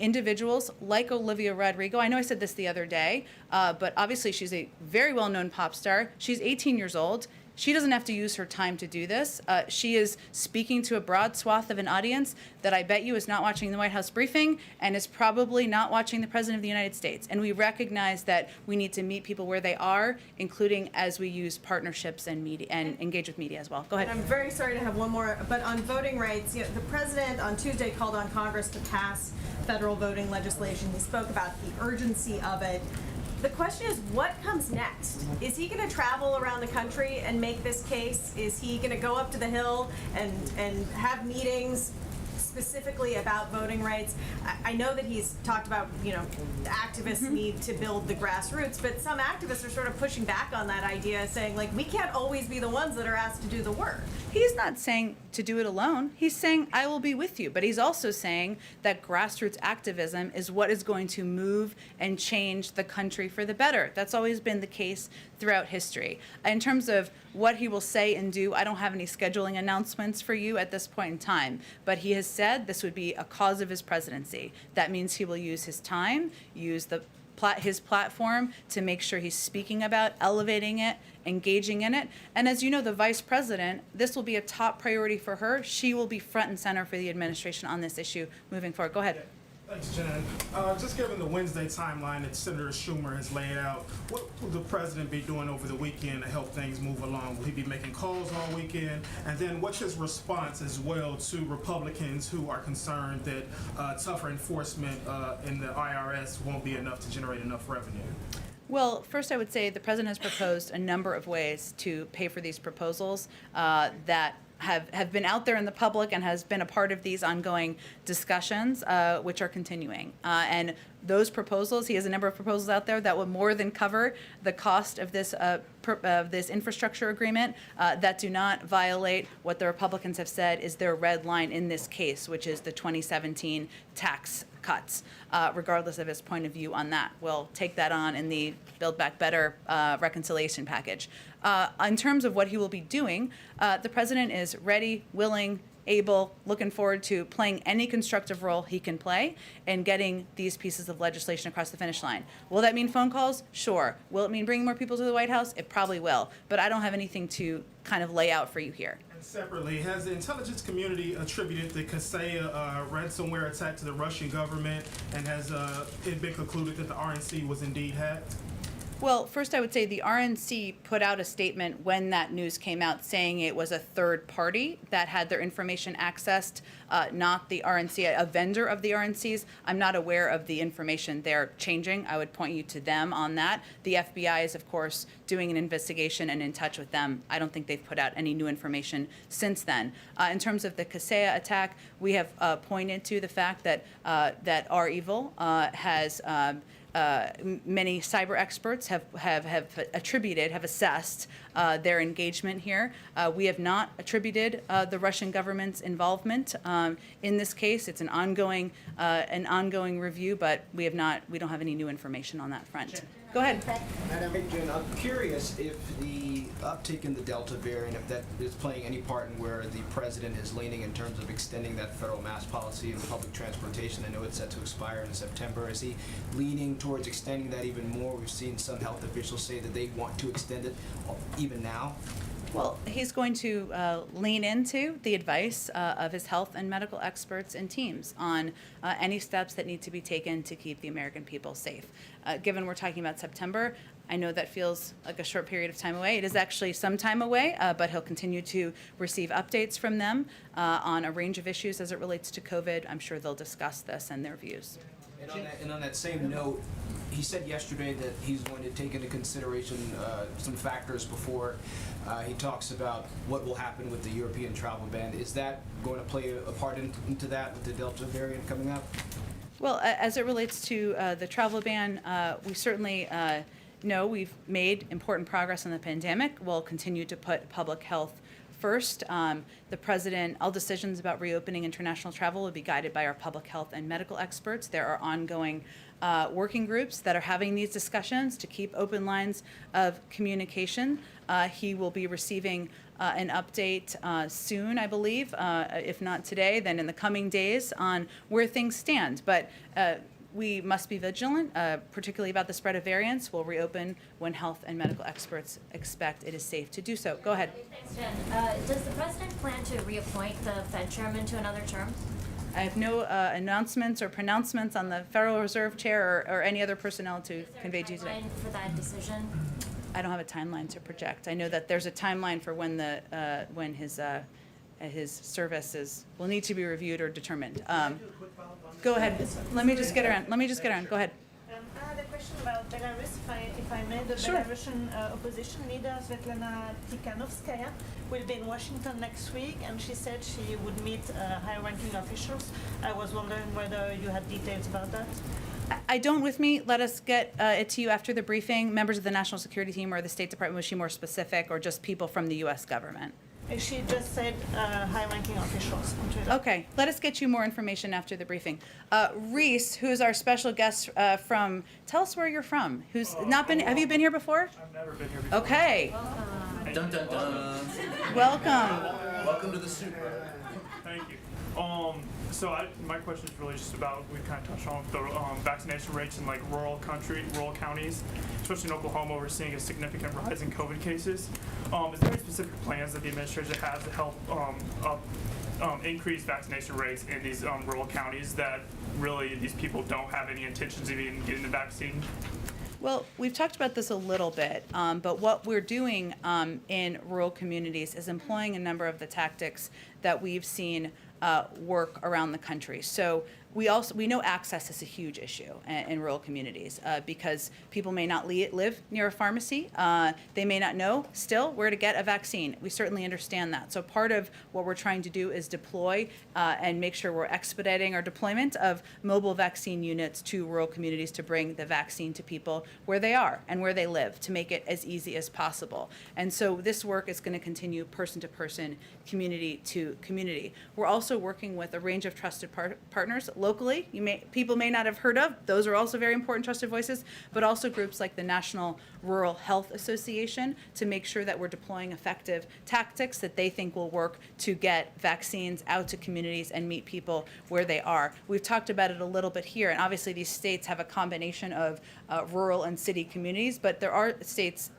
individuals like Olivia Rodrigo. I know I said this the other day, but obviously she's a very well-known pop star. She's 18 years old. She doesn't have to use her time to do this. She is speaking to a broad swath of an audience that I bet you is not watching the White House briefing and is probably not watching the President of the United States. And we recognize that we need to meet people where they are, including as we use partnerships and media and engage with media as well. Go ahead. And I'm very sorry to have one more, but on voting rights, the president on Tuesday called on Congress to pass federal voting legislation. He spoke about the urgency of it. The question is, what comes next? Is he going to travel around the country and make this case? Is he going to go up to the Hill and have meetings specifically about voting rights? I know that he's talked about, the activists need to build the grassroots, but some activists are sort of pushing back on that idea, saying, like, we can't always be the ones that are asked to do the work. He's not saying to do it alone. He's saying, I will be with you. But he's also saying that grassroots activism is what is going to move and change the country for the better. That's always been the case throughout history. In terms of what he will say and do, I don't have any scheduling announcements for you at this point in time. But he has said this would be a cause of his presidency. That means he will use his time, use his platform to make sure he's speaking about, elevating it, engaging in it. And as you know, the vice president, this will be a top priority for her. She will be front and center for the administration on this issue moving forward. Go ahead. Thanks, Jen. Just given the Wednesday timeline that Senator Schumer has laid out, what will the president be doing over the weekend to help things move along? Will he be making calls all weekend? And then what's his response as well to Republicans who are concerned that tougher enforcement in the IRS won't be enough to generate enough revenue? Well, first I would say the president has proposed a number of ways to pay for these proposals that have been out there in the public and has been a part of these ongoing discussions, which are continuing. And those proposals, he has a number of proposals out there that will more than cover the cost of this infrastructure agreement that do not violate what the Republicans have said is their red line in this case, which is the 2017 tax cuts, regardless of his point of view on that. We'll take that on in the Build Back Better reconciliation package. In terms of what he will be doing, the president is ready, willing, able, looking forward to playing any constructive role he can play in getting these pieces of legislation across the finish line. Will that mean phone calls? Sure. Will it mean bringing more people to the White House? It probably will. But I don't have anything to kind of lay out for you here. And separately, has the intelligence community attributed the Kaseya ransomware attack to the Russian government, and has it been concluded that the RNC was indeed hacked? Well, first I would say the RNC put out a statement when that news came out saying it was a third party that had their information accessed, not the RNC, a vendor of the RNC's. I'm not aware of the information they're changing. I would point you to them on that. The FBI is, of course, doing an investigation and in touch with them. I don't think they've put out any new information since then. In terms of the Kaseya attack, we have pointed to the fact that that REvil has many cyber experts have assessed their engagement here. We have not attributed the Russian government's involvement in this case. It's an ongoing review, but we don't have any new information on that front. Go ahead. Madam Jen, I'm curious if the uptick in the Delta variant, if that is playing any part in where the president is leaning in terms of extending that federal mask policy in public transportation. I know it's set to expire in September. Is he leaning towards extending that even more? We've seen some health officials say that they want to extend it even now. Well, he's going to lean into the advice of his health and medical experts and teams on any steps that need to be taken to keep the American people safe. Given we're talking about September, I know that feels like a short period of time away. It is actually some time away, but he'll continue to receive updates from them on a range of issues as it relates to COVID. I'm sure they'll discuss this and their views. And on that same note, he said yesterday that he's going to take into consideration some factors before he talks about what will happen with the European travel ban. Is that going to play a part into that with the Delta variant coming up? Well, as it relates to the travel ban, we certainly know we've made important progress on the pandemic. We'll continue to put public health first. The president, all decisions about reopening international travel will be guided by our public health and medical experts. There are ongoing working groups that are having these discussions to keep open lines of communication. He will be receiving an update soon, I believe, if not today, then in the coming days on where things stand. But we must be vigilant, particularly about the spread of variants. We'll reopen when health and medical experts expect it is safe to do so. Go ahead. Thanks, Jen. Does the president plan to reappoint the Fed chairman to another term? I have no announcements or pronouncements on the Federal Reserve Chair or any other personnel to convey to you today. Is there a timeline for that decision? I don't have a timeline to project. I know that there's a timeline for when his services will need to be reviewed or determined. Go ahead. Let me just get around. Go ahead. I had a question about Belarus, if I may. The Sure. Belarusian opposition leader, Svetlana Tikhanovskaya, will be in Washington next week, and she said she would meet high-ranking officials. I was wondering whether you had details about that. I don't with me. Let us get it to you after the briefing. Members of the National Security Team or the State Department, was she more specific, or just people from the U.S. government? She just said high-ranking officials on Twitter. Okay, let us get you more information after the briefing. Reese, who is our special guest from, tell us where you're from. Who's not been, have you been here before? I've never been here before. Okay. Dun, dun, dun. Welcome. Welcome to the super. Thank you. So my question is really just about, we kind of touched on the vaccination rates in like rural counties, especially in Oklahoma. We're seeing a significant rise in COVID cases. Is there any specific plans that the administration has to help increase vaccination rates in these rural counties that really these people don't have any intentions of even getting the vaccine? Well, we've talked about this a little bit, but what we're doing in rural communities is employing a number of the tactics that we've seen work around the country. So we know access is a huge issue in rural communities because people may not live near a pharmacy. They may not know still where to get a vaccine. We certainly understand that. So part of what we're trying to do is deploy and make sure we're expediting our deployment of mobile vaccine units to rural communities to bring the vaccine to people where they are and where they live to make it as easy as possible. And so this work is going to continue person to person, community to community. We're also working with a range of trusted partners locally. People may not have heard of. Those are also very important trusted voices, but also groups like the National Rural Health Association to make sure that we're deploying effective tactics that they think will work to get vaccines out to communities and meet people where they are. We've talked about it a little bit here, and obviously these states have a combination of rural and city communities, but there are states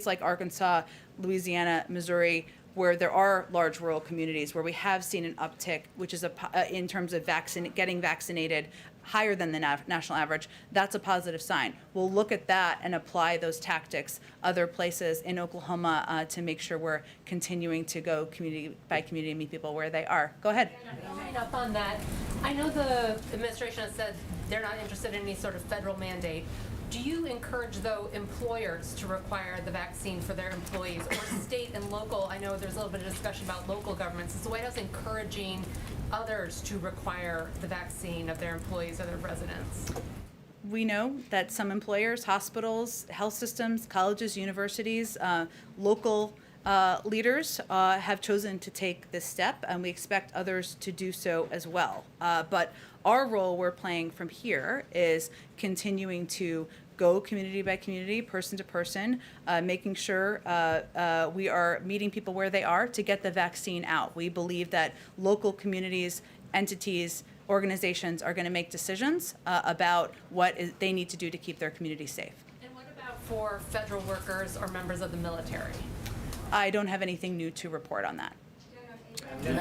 like Arkansas, Louisiana, Missouri, where there are large rural communities where we have seen an uptick, which is in terms of getting vaccinated higher than the national average. That's a positive sign. We'll look at that and apply those tactics other places in Oklahoma to make sure we're continuing to go community by community and meet people where they are. Go ahead. Following up on that, I know the administration has said they're not interested in any sort of federal mandate. Do you encourage, though, employers to require the vaccine for their employees, or state and local? I know there's a little bit of discussion about local governments. Is the White House encouraging others to require the vaccine of their employees or their residents? We know that some employers, hospitals, health systems, colleges, universities, local leaders have chosen to take this step, and we expect others to do so as well. But our role we're playing from here is continuing to go community by community, person to person, making sure we are meeting people where they are to get the vaccine out. We believe that local communities, entities, organizations are going to make decisions about what they need to do to keep their community safe. And what about for federal workers or members of the military? I don't have anything new to report on that.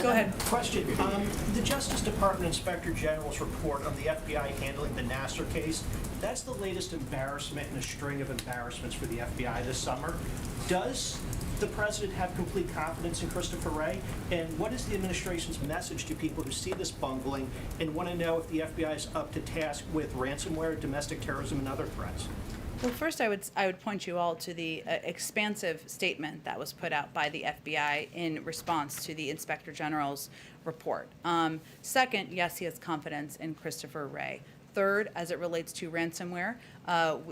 Go ahead. Question. The Justice Department Inspector General's report on the FBI handling the Nassar case, that's the latest embarrassment in a string of embarrassments for the FBI this summer. Does the President have complete confidence in Christopher Wray? And what is the administration's message to people who see this bungling and want to know if the FBI is up to task with ransomware, domestic terrorism, and other threats? Well, first, I would point you all to the expansive statement that was put out by the FBI in response to the Inspector General's report. Second, yes, he has confidence in Christopher Wray. Third, as it relates to ransomware,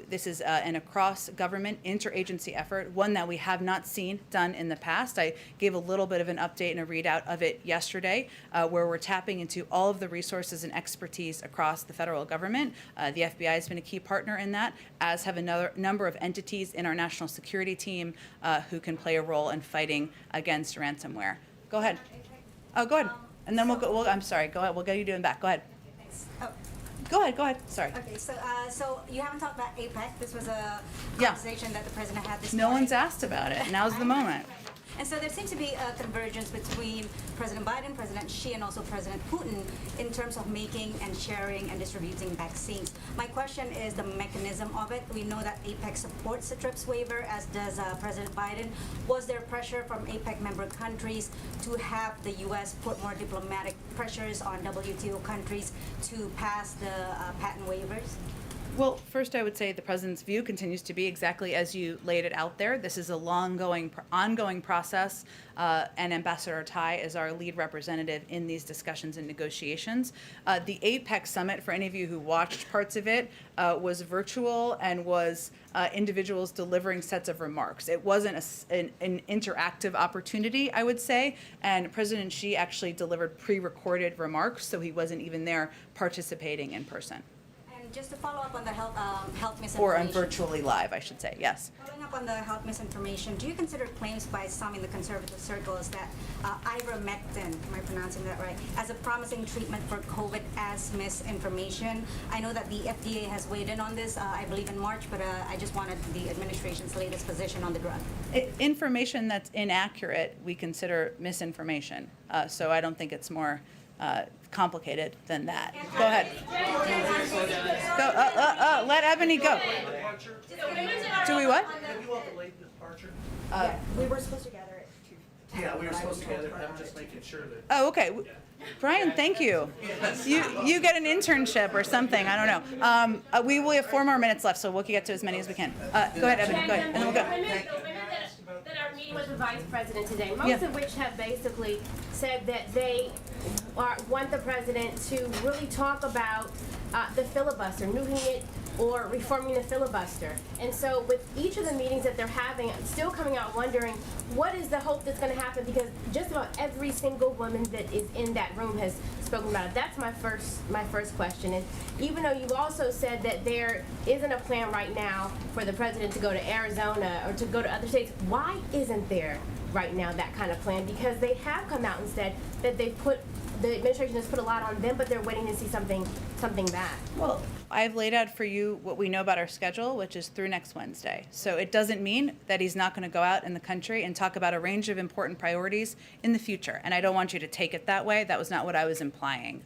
this is an across-government interagency effort, one that we have not seen done in the past. I gave a little bit of an update and a readout of it yesterday, where we're tapping into all of the resources and expertise across the federal government. The FBI has been a key partner in that, as have a number of entities in our national security team who can play a role in fighting against ransomware. Go ahead. Oh, go ahead. And then we'll go. I'm sorry. Go ahead. We'll get you doing back. Go ahead. Thanks. Oh. Go ahead. Sorry. Okay, so you haven't talked about APEC. This was a conversation that the president had this No morning. one's asked about it. Now's the moment. And so there seems to be a convergence between President Biden, President Xi, and also President Putin in terms of making and sharing and distributing vaccines. My question is the mechanism of it. We know that APEC supports the TRIPS waiver, as does President Biden. Was there pressure from APEC member countries to have the U.S. put more diplomatic pressures on WTO countries to pass the patent waivers? Well, first I would say the president's view continues to be exactly as you laid it out there. This is a ongoing process, and Ambassador Tai is our lead representative in these discussions and negotiations. The APEC summit, for any of you who watched parts of it, was virtual and was individuals delivering sets of remarks. It wasn't an interactive opportunity, I would say, and President Xi actually delivered pre-recorded remarks, so he wasn't even there participating in person. Just to follow up on the health misinformation. Or on virtually live, I should say, yes. Following up on the health misinformation, do you consider claims by some in the conservative circles that ivermectin, am I pronouncing that right, as a promising treatment for COVID as misinformation? I know that the FDA has weighed in on this, I believe in March, but I just wanted the administration's latest position on the drug. Information that's inaccurate, we consider misinformation. So I don't think it's more complicated than that. Go ahead. Go. Let Ebony go. Do we what? We were supposed to gather it. Yeah, we were supposed to gather it. I'm just making sure that. Oh, okay. Brian, thank you. You get an internship or something. I don't know. We will have 4 more minutes left, so we'll get to as many as we can. Go ahead, Evan. Go ahead, and then we'll go. The women that are meeting with the vice president today, most of which have basically said that they want the president to really talk about the filibuster, nuking it or reforming the filibuster. And so with each of the meetings that they're having, I'm still coming out wondering what is the hope that's going to happen, because just about every single woman that is in that room has spoken about it. That's my first question. And even though you've also said that there isn't a plan right now for the president to go to Arizona or to go to other states, why isn't there right now that kind of plan? Because they have come out and said that the administration has put a lot on them, but they're waiting to see something back. Well, I've laid out for you what we know about our schedule, which is through next Wednesday. So it doesn't mean that he's not going to go out in the country and talk about a range of important priorities in the future. And I don't want you to take it that way. That was not what I was implying.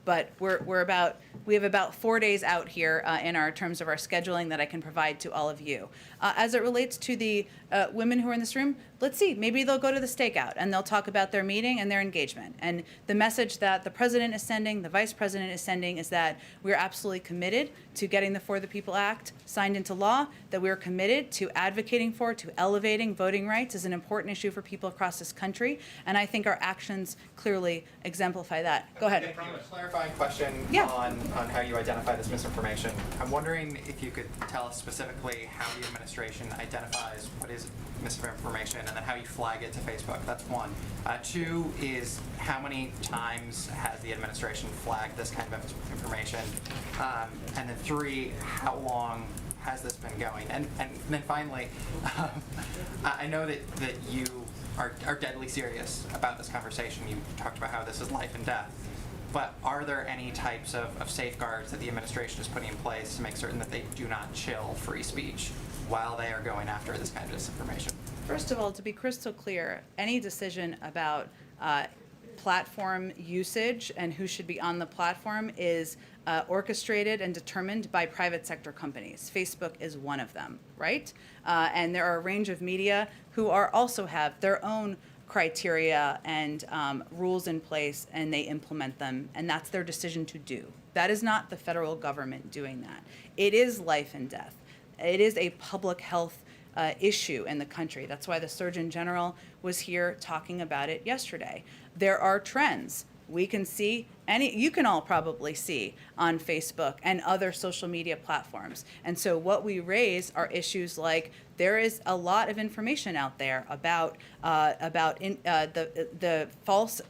But we have about 4 days out here in our terms of our scheduling that I can provide to all of you. As it relates to the women who are in this room, let's see, maybe they'll go to the stakeout and they'll talk about their meeting and their engagement. And the message that the president is sending, the vice president is sending, is that we're absolutely committed to getting the For the People Act signed into law, that we're committed to advocating for, to elevating voting rights as an important issue for people across this country. And I think our actions clearly exemplify that. Go ahead. A clarifying question on how you identify this misinformation. I'm wondering if you could tell us specifically how the administration identifies what is misinformation and then how you flag it to Facebook. That's one. 2 is how many times has the administration flagged this kind of information? And then 3, how long has this been going? And then finally, I know that you are deadly serious about this conversation. You talked about how this is life and death. But are there any types of safeguards that the administration is putting in place to make certain that they do not chill free speech while they are going after this kind of disinformation? First of all, to be crystal clear, any decision about platform usage and who should be on the platform is orchestrated and determined by private sector companies. Facebook is one of them, right? And there are a range of media who also have their own criteria and rules in place, and they implement them, and that's their decision to do. That is not the federal government doing that. It is life and death. It is a public health issue in the country. That's why the Surgeon General was here talking about it yesterday. There are trends. We can see you can all probably see on Facebook and other social media platforms. And so what we raise are issues like there is a lot of information out there about the false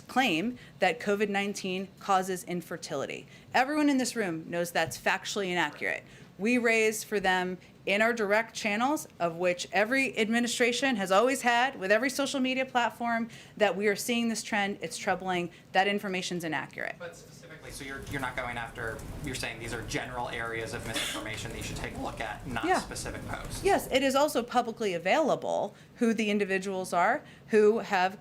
claim that COVID-19 causes infertility. Everyone in this room knows that's factually inaccurate. We raise for them in our direct channels, of which every administration has always had with every social media platform, that we are seeing this trend. It's troubling. That information's inaccurate. But specifically, so you're not going after, you're saying these are general areas of misinformation that you should take a look at, not specific posts. Yes, it is also publicly available who the individuals are who have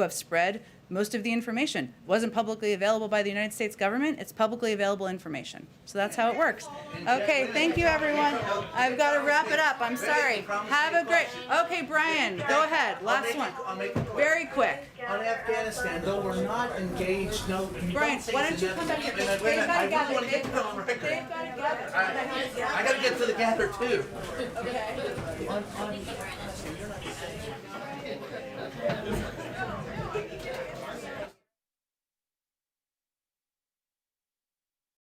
spread most of the information. It wasn't publicly available by the United States government. It's publicly available information. So that's how it works. Okay, thank you, everyone. I've got to wrap it up. I'm sorry. Have a great... Okay, Brian, go ahead. Last one. Very quick. On Afghanistan, though we're not engaged, Brian, why don't you come back here? They've got to gather. They've got to gather. I got to get to the gather, too. Okay.